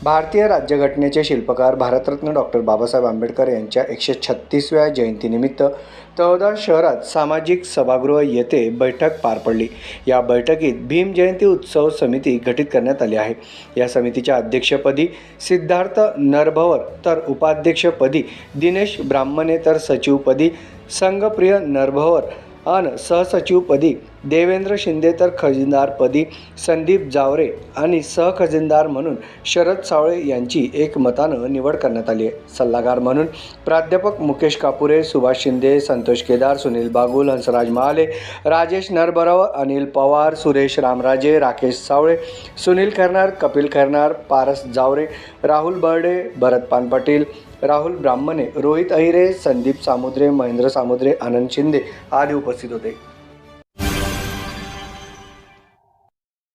भारतीय राज्यघटनेचे शिल्पकार भारतरत्न डॉक्टर बाबासाहेब आंबेडकर यांच्या 136व्या जयंतीनिमित्त तळोदा शहरात सामाजिक सभागृह येथे बैठक पार पडली। या बैठकीत भीम जयंती उत्सव समिती गठीत करण्यात आली आहे। या समितीच्या अध्यक्षपदी सिद्धार्थ नरभवर तर उपाध्यक्षपदी दिनेश ब्राह्मणे तर सचिवपदी संघप्रिय नरभवर आणि सहसचिवपदी देवेंद्र शिंदे तर खजिनदारपदी संदीप जावरे आणि सहखजिनदार म्हणून शरद सावळे यांची एकमतानं निवड करण्यात आली आहे। सल्लागार म्हणून प्राध्यापक मुकेश कापुरे, सुभाष शिंदे, संतोष केदार, सुनील बागुल, हंसराज महाले, राजेश नरभराव, अनिल पवार, सुरेश रामराजे, राकेश सावळे, सुनील खैरनार, कपिल खैरनार, पारस जावरे, राहुल बर्डे, भरत पानपाटील, राहुल ब्राह्मणे, रोहित अहिरे, संदीप सामुद्रे, महेंद्र सामुद्रे, आनंद शिंदे आदी उपस्थित होते।